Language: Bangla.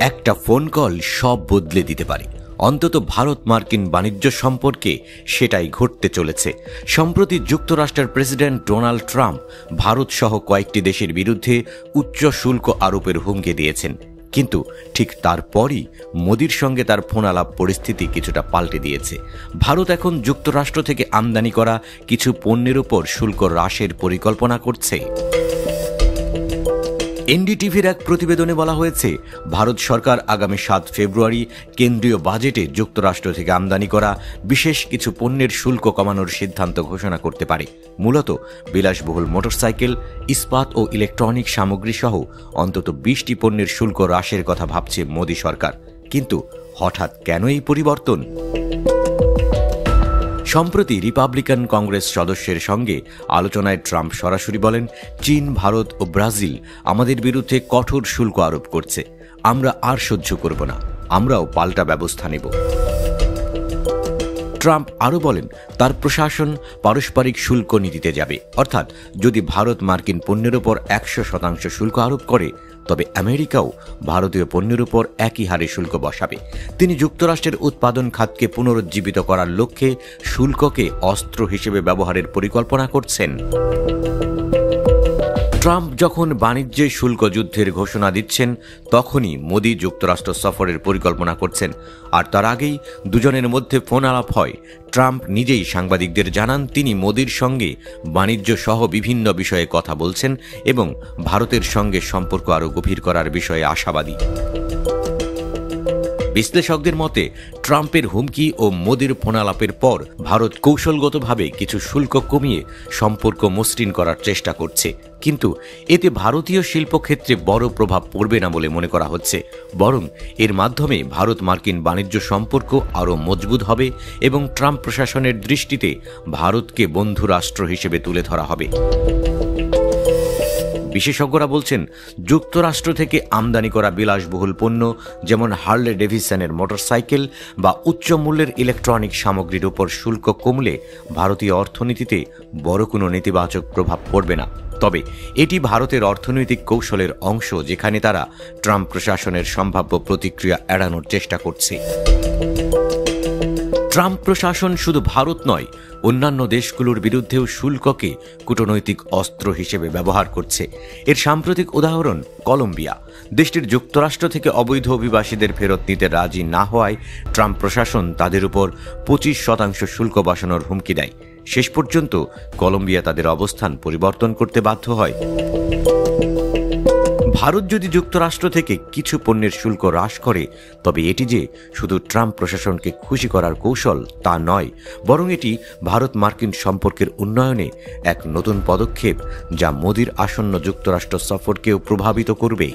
একটা ফোন কল সব বদলে দিতে পারে। অন্তত ভারত মার্কিন বাণিজ্য সম্পর্কে সেটাই ঘটতে চলেছে। সম্প্রতি যুক্তরাষ্ট্রের প্রেসিডেন্ট ডোনাল্ড ট্রাম্প ভারত সহ কয়েকটি দেশের বিরুদ্ধে উচ্চ শুল্ক আরোপের হুমকি দিয়েছেন, কিন্তু ঠিক তারপরই মোদির সঙ্গে তার ফোন আলাপ পরিস্থিতি কিছুটা পাল্টে দিয়েছে। ভারত এখন যুক্তরাষ্ট্র থেকে আমদানি করা কিছু পণ্যের উপর শুল্ক হ্রাসের পরিকল্পনা করছে। এনডিটিভির এক প্রতিবেদনে বলা হয়েছে, ভারত সরকার আগামী 7 ফেব্রুয়ারি কেন্দ্রীয় বাজেটে যুক্তরাষ্ট্র থেকে আমদানি করা বিশেষ কিছু পণ্যের শুল্ক কমানোর সিদ্ধান্ত ঘোষণা করতে পারে। মূলত বিলাসবহুল মোটরসাইকেল, ইস্পাত ও ইলেকট্রনিক সামগ্রী সহ অন্তত 20টি পণ্যের শুল্ক হ্রাসের কথা ভাবছে মোদি সরকার। কিন্তু হঠাৎ কেন এই পরিবর্তন? সম্প্রতি রিপাবলিকান কংগ্রেস সদস্যের সঙ্গে আলোচনায় ট্রাম্প সরাসরি বলেন, চীন, ভারত ও ব্রাজিল আমাদের বিরুদ্ধে কঠোর শুল্ক আরোপ করছে, আমরা আর সহ্য করব না, আমরাও পাল্টা ব্যবস্থা নেব। ট্রাম্প আরও বলেন, তার প্রশাসন পারস্পরিক শুল্ক নীতিতে যাবে, অর্থাৎ যদি ভারত মার্কিন পণ্যের উপর 100% শুল্ক আরোপ করে, তবে আমেরিকাও ভারতীয় পণ্যের উপর একই হারে শুল্ক বসাবে। তিনি যুক্তরাষ্ট্রের উৎপাদন খাতকে পুনরুজ্জীবিত করার লক্ষ্যে শুল্ককে অস্ত্র হিসেবে ব্যবহারের পরিকল্পনা করছেন। ট্রাম্প যখন বাণিজ্যে শুল্ক যুদ্ধের ঘোষণা দিচ্ছেন, তখনই মোদি যুক্তরাষ্ট্র সফরের পরিকল্পনা করছেন। আর তার আগেই দুজনের মধ্যে ফোন আলাপ হয়। ট্রাম্প নিজেই সাংবাদিকদের জানান, তিনি মোদির সঙ্গে বাণিজ্য সহ বিভিন্ন বিষয়ে কথা বলছেন এবং ভারতের সঙ্গে সম্পর্ক আরও গভীর করার বিষয়ে আশাবাদী। বিশ্লেষকদের মতে, ট্রাম্পের হুমকি ও মোদির ফোনালাপের পর ভারত কৌশলগতভাবে কিছু শুল্ক কমিয়ে সম্পর্ক মসৃণ করার চেষ্টা করছে, কিন্তু এতে ভারতীয় শিল্পক্ষেত্রে বড় প্রভাব পড়বে না বলে মনে করা হচ্ছে। বরং এর মাধ্যমে ভারত মার্কিন বাণিজ্য সম্পর্ক আরও মজবুত হবে এবং ট্রাম্প প্রশাসনের দৃষ্টিতে ভারতকে বন্ধু রাষ্ট্র হিসেবে তুলে ধরা হবে। বিশেষজ্ঞরা বলছেন, যুক্তরাষ্ট্র থেকে আমদানি করা বিলাসবহুল পণ্য যেমন হার্লে ডেভিসনের মোটরসাইকেল বা উচ্চ মূল্যের ইলেকট্রনিক সামগ্রীর উপর শুল্ক কমলে ভারতীয় অর্থনীতিতে বড় কোনো নেতিবাচক প্রভাব পড়বে না। তবে এটি ভারতের অর্থনৈতিক কৌশলের অংশ, যেখানে তারা ট্রাম্প প্রশাসনের সম্ভাব্য প্রতিক্রিয়া এড়ানোর চেষ্টা করছে। ট্রাম্প প্রশাসন শুধু ভারত নয়, অন্যান্য দেশগুলোর বিরুদ্ধেও শুল্ককে কূটনৈতিক অস্ত্র হিসেবে ব্যবহার করছে। এর সাম্প্রতিক উদাহরণ কলম্বিয়া। দেশটির যুক্তরাষ্ট্র থেকে অবৈধ অভিবাসীদের ফেরত নিতে রাজি না হওয়ায় ট্রাম্প প্রশাসন তাদের উপর 25% শুল্ক বসানোর হুমকি দেয়। শেষ পর্যন্ত কলম্বিয়া তাদের অবস্থান পরিবর্তন করতে বাধ্য হয়। ভারত যদি যুক্তরাষ্ট্র থেকে কিছু পণ্যের শুল্ক হ্রাস করে, তবে এটি যে শুধু ট্রাম্প প্রশাসনকে খুশি করার কৌশল তা নয়, বরং এটি ভারত মার্কিন সম্পর্কের উন্নয়নে এক নতুন পদক্ষেপ, যা মোদির আসন্ন যুক্তরাষ্ট্র সফরকেও প্রভাবিত করবে।